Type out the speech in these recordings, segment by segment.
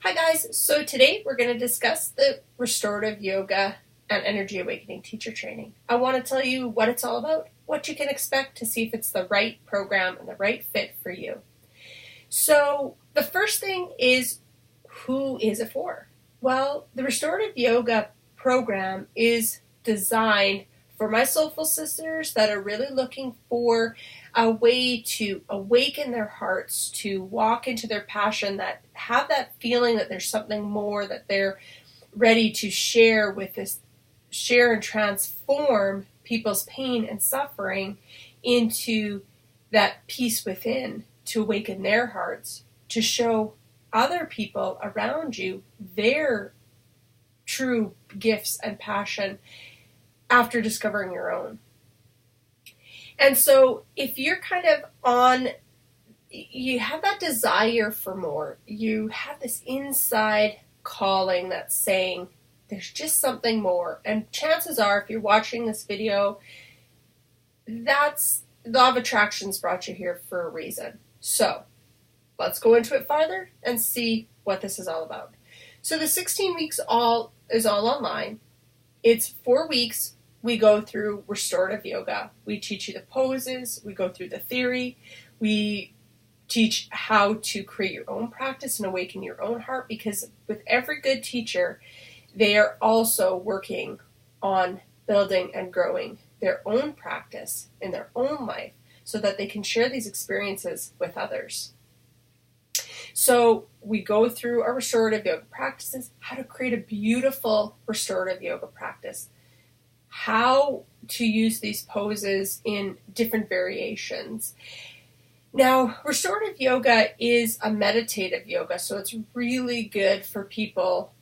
Hi guys, so today we're going to discuss the Restorative Yoga and Energy Awakening teacher training. I want to tell you what it's all about, what you can expect to see if it's the right program and the right fit for you. So the first thing is, who is it for? Well, the Restorative Yoga program is designed for my soulful sisters that are really looking for a way to awaken their hearts, to walk into their passion, that have that feeling that there's something more, that they're ready to share and transform people's pain and suffering into that peace within, to awaken their hearts, to show other people around you their true gifts and passion after discovering your own. And so if you're kind of you have that desire for more, you have this inside calling that's saying there's just something more. And chances are, if you're watching this video, that's the law of attraction's brought you here for a reason. So let's go into it farther and see what this is all about. So the 16 weeks is all online. It's 4 weeks. We go through restorative yoga. We teach you the poses. We go through the theory. We teach how to create your own practice and awaken your own heart, because with every good teacher, they are also working on building and growing their own practice in their own life so that they can share these experiences with others. So we go through our restorative yoga practices, how to create a beautiful restorative yoga practice, how to use these poses in different variations. Now, restorative yoga is a meditative yoga, so it's really good for people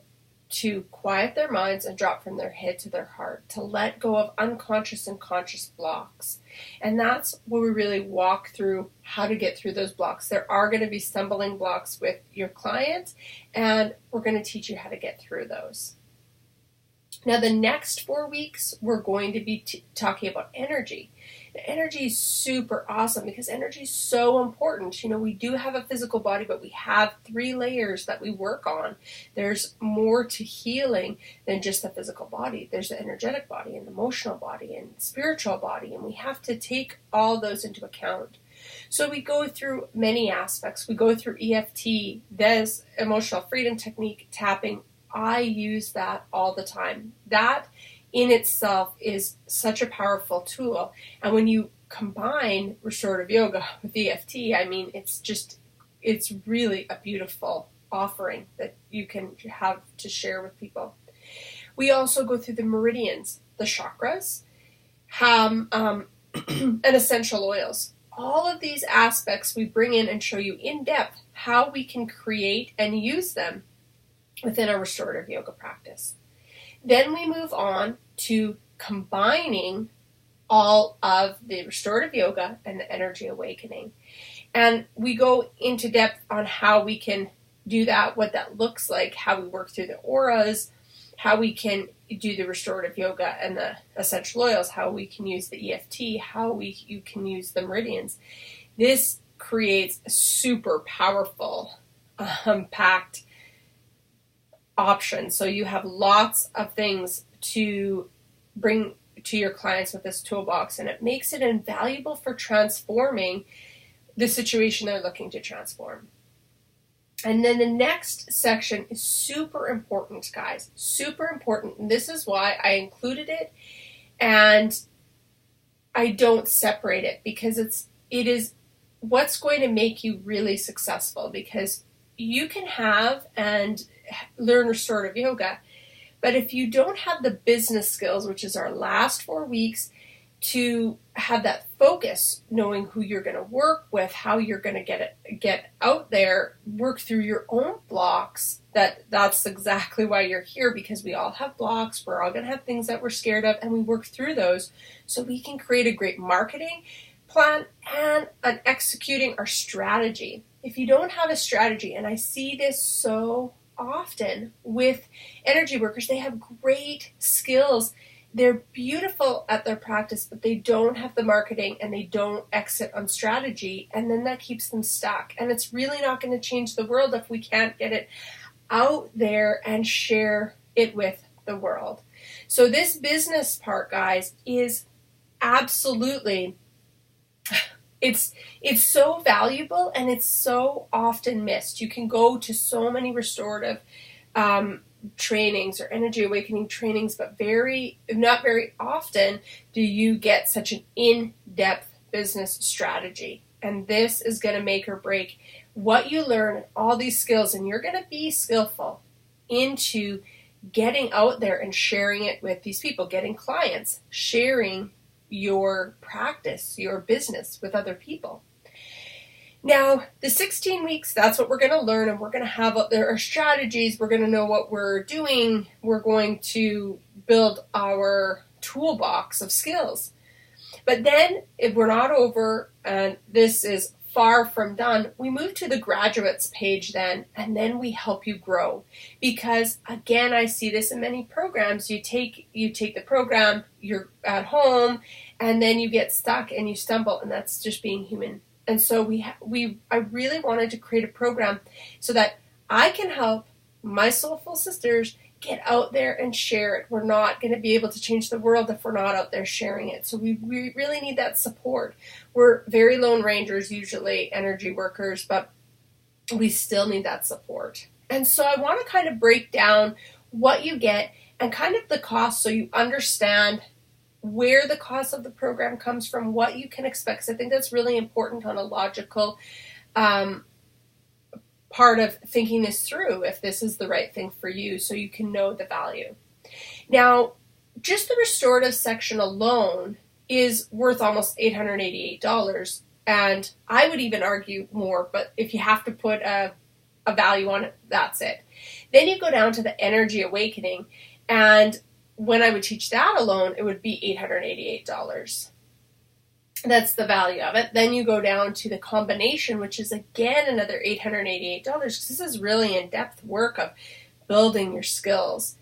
to quiet their minds and drop from their head to their heart, to let go of unconscious and conscious blocks. And that's where we really walk through how to get through those blocks. There are going to be stumbling blocks with your client, and we're going to teach you how to get through those. Now, the next 4 weeks, we're going to be talking about energy. Now, energy is super awesome because energy is so important. You know, we do have a physical body, but we have 3 layers that we work on. There's more to healing than just the physical body. There's the energetic body and the emotional body and spiritual body, and we have to take all those into account. So we go through many aspects. We go through EFT, there's emotional freedom technique, tapping. I use that all the time. That in itself is such a powerful tool. And when you combine restorative yoga with EFT, I mean, it's really a beautiful offering that you can have to share with people. We also go through the meridians, the chakras, and essential oils. All of these aspects we bring in and show you in depth how we can create and use them within our restorative yoga practice. Then we move on to combining all of the restorative yoga and the energy awakening. And we go into depth on how we can do that, what that looks like, how we work through the auras, how we can do the restorative yoga and the essential oils, how we can use the EFT, how you can use the meridians. This creates a super powerful, packed option. So you have lots of things to bring to your clients with this toolbox, and it makes it invaluable for transforming the situation they're looking to transform. And then the next section is super important, guys. Super important. And this is why I included it, and I don't separate it, because it is what's going to make you really successful, because you can have and learn restorative yoga, but if you don't have the business skills, which is our last 4 weeks, to have that focus, knowing who you're going to work with, how you're going to get out there, work through your own blocks, that's exactly why you're here, because we all have blocks. We're all going to have things that we're scared of, and we work through those so we can create a great marketing plan and an executing our strategy. If you don't have a strategy, and I see this so often with energy workers, they have great skills. They're beautiful at their practice, but they don't have the marketing and they don't exit on strategy. And then that keeps them stuck. And it's really not going to change the world if we can't get it out there and share it with the world. So this business part, guys, is absolutely, it's so valuable and it's so often missed. You can go to so many restorative trainings or energy awakening trainings, but not very often do you get such an in-depth business strategy. And this is going to make or break what you learn, all these skills, and you're going to be skillful into getting out there and sharing it with these people, getting clients, sharing your practice, your business with other people. Now, the 16 weeks, that's what we're going to learn, and we're going to have there are strategies. We're going to know what we're doing. We're going to build our toolbox of skills. But then, if we're not over, and this is far from done, we move to the graduates page then, and then we help you grow. Because, again, I see this in many programs. You take the program, you're at home, and then you get stuck and you stumble, and that's just being human. And so I really wanted to create a program so that I can help my soulful sisters get out there and share it. We're not going to be able to change the world if we're not out there sharing it. So we really need that support. We're very lone rangers, usually energy workers, but we still need that support. And so I want to kind of break down what you get and kind of the cost so you understand where the cost of the program comes from, what you can expect. Because I think that's really important on a logical part of thinking this through, if this is the right thing for you, so you can know the value. Now, just the restorative section alone is worth almost $888, and I would even argue more, but if you have to put a value on it, that's it. Then you go down to the Energy Awakening, and when I would teach that alone, it would be $888. That's the value of it. Then you go down to the combination, which is again another $888, because this is really in-depth work of building your skills.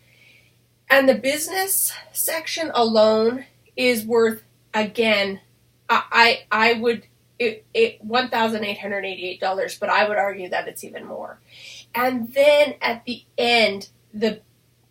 And the business section alone is worth, again, $1,888, but I would argue that it's even more. And then at the end,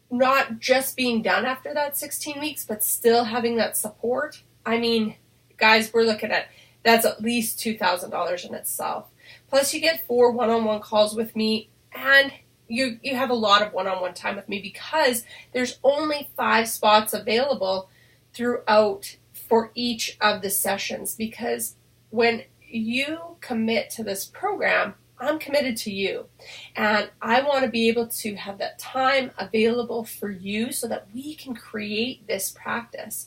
not just being done after that 16 weeks, but still having that support. I mean, guys, we're looking at, that's at least $2,000 in itself. Plus you get 4 one-on-one calls with me, and you have a lot of one-on-one time with me because there's only 5 spots available throughout for each of the sessions. Because when you commit to this program, I'm committed to you, and I want to be able to have that time available for you so that we can create this practice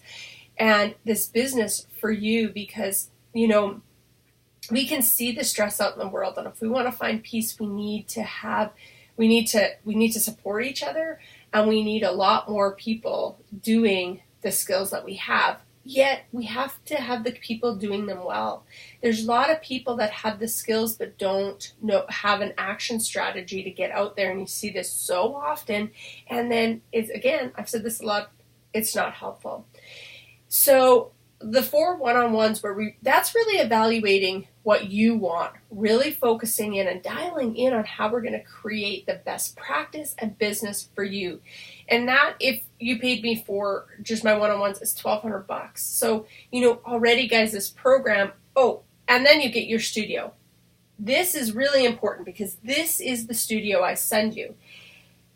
and this business for you, because, you know, we can see the stress out in the world, and if we want to find peace, we need to support each other, and we need a lot more people doing the skills that we have. Yet we have to have the people doing them well. There's a lot of people that have the skills but don't have an action strategy to get out there, and you see this so often. And then it's, again, I've said this a lot, it's not helpful. So the 4 one-on-ones that's really evaluating what you want, really focusing in and dialing in on how we're going to create the best practice and business for you. And that, if you paid me for just my one-on-ones, is $1,200. So, you know, already, guys, this program, and then you get your studio. This is really important because this is the studio I send you.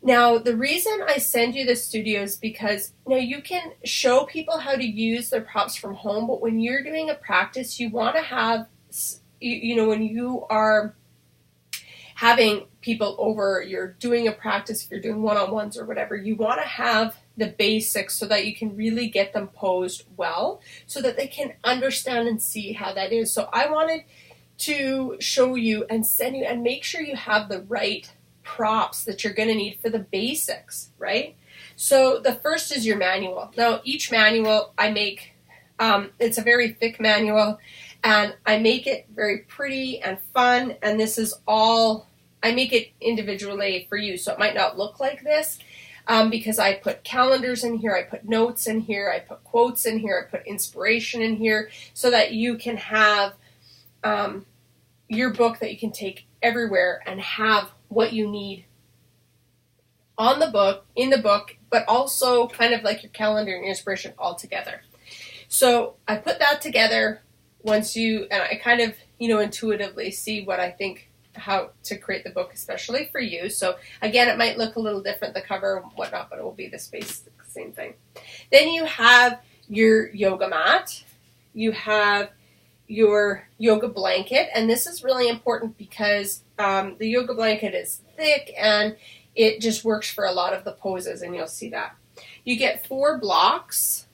Now, the reason I send you the studio is because, you know, you can show people how to use their props from home, but when you're doing a practice, you want to have, you know, when you are having people over, you're doing a practice, if you're doing one-on-ones or whatever, you want to have the basics so that you can really get them posed well, so that they can understand and see how that is. So I wanted to show you and send you and make sure you have the right props that you're going to need for the basics, right? So the first is your manual. Now, each manual I make, it's a very thick manual, and I make it very pretty and fun, and this is all, I make it individually for you, so it might not look like this, because I put calendars in here, I put notes in here, I put quotes in here, I put inspiration in here, so that you can have your book that you can take everywhere and have what you need on the book, in the book, but also kind of like your calendar and inspiration all together. So I put that together and I kind of, intuitively see what I think, how to create the book, especially for you. So again, it might look a little different, the cover and whatnot, but it will be the same thing. Then you have your yoga mat. You have your yoga blanket, and this is really important because the yoga blanket is thick and it just works for a lot of the poses, and you'll see that. You get 4 blocks,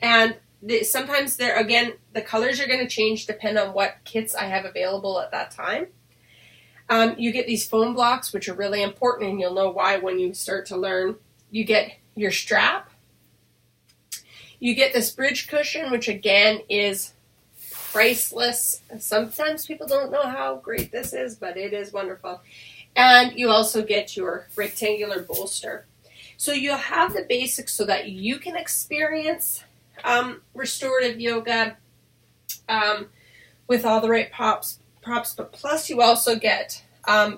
and sometimes the colors are going to change depending on what kits I have available at that time. You get these foam blocks, which are really important, and you'll know why when you start to learn. You get your strap. You get this bridge cushion, which again is priceless. Sometimes people don't know how great this is, but it is wonderful. And you also get your rectangular bolster. So you'll have the basics so that you can experience restorative yoga with all the right props, but plus you also get,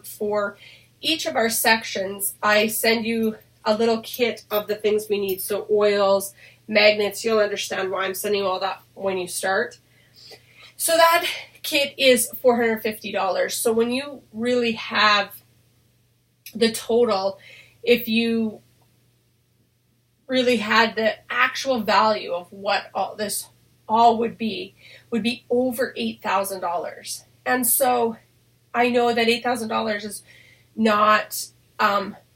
for each of our sections, I send you a little kit of the things we need. So oils, magnets, you'll understand why I'm sending you all that when you start. So that kit is $450. So when you really have the total, if you really had the actual value of what all this all would be over $8,000. And so I know that $8,000 is not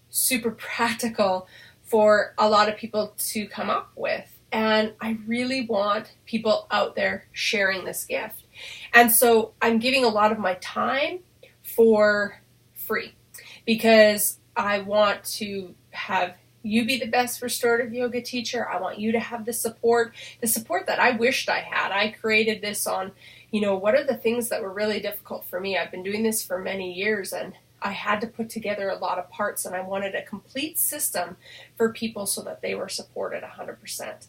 super practical for a lot of people to come up with. And I really want people out there sharing this gift. And so I'm giving a lot of my time for free because I want to have you be the best restorative yoga teacher. I want you to have the support that I wished I had. I created this on, what are the things that were really difficult for me? I've been doing this for many years, and I had to put together a lot of parts, and I wanted a complete system for people so that they were supported 100%.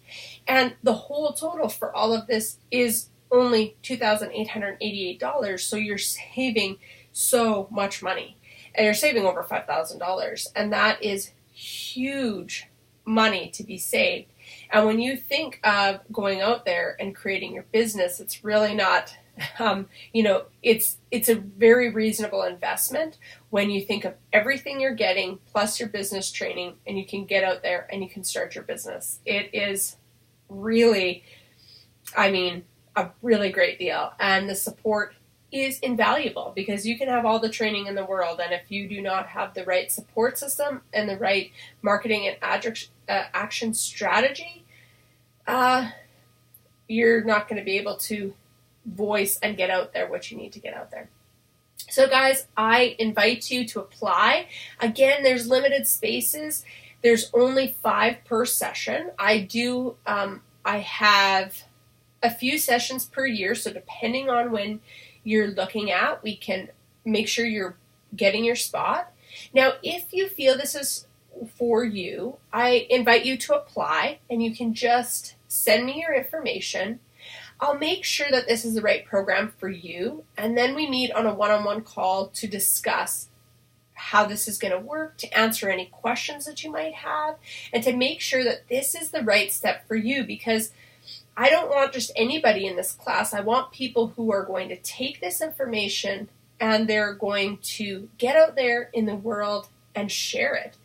And the whole total for all of this is only $2,888. So you're saving so much money, and you're saving over $5,000. And that is huge money to be saved. And when you think of going out there and creating your business, it's really not, it's a very reasonable investment when you think of everything you're getting plus your business training, and you can get out there and you can start your business. It is really, a really great deal. And the support is invaluable because you can have all the training in the world, and if you do not have the right support system and the right marketing and action strategy, you're not going to be able to voice and get out there what you need to get out there. So guys, I invite you to apply. Again, there's limited spaces. There's only 5 per session. I have a few sessions per year, so depending on when you're looking at, we can make sure you're getting your spot. Now, if you feel this is for you, I invite you to apply, and you can just send me your information. I'll make sure that this is the right program for you, and then we meet on a one-on-one call to discuss how this is going to work, to answer any questions that you might have, and to make sure that this is the right step for you, because I don't want just anybody in this class. I want people who are going to take this information and they're going to get out there in the world and share it.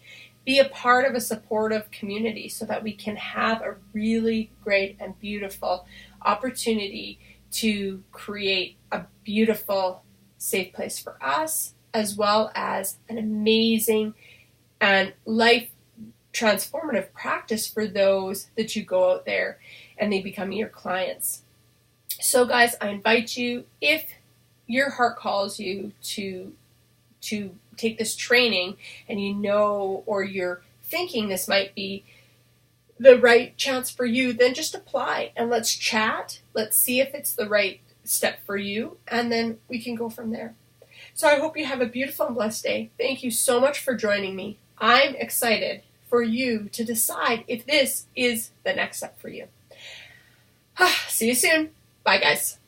Be a part of a supportive community so that we can have a really great and beautiful opportunity to create a beautiful, safe place for us, as well as an amazing and life transformative practice for those that you go out there and they become your clients. So guys, I invite you, if your heart calls you to take this training, and or you're thinking this might be the right chance for you, then just apply and let's chat. Let's see if it's the right step for you, and then we can go from there. So I hope you have a beautiful and blessed day. Thank you so much for joining me. I'm excited for you to decide if this is the next step for you. See you soon. Bye, guys.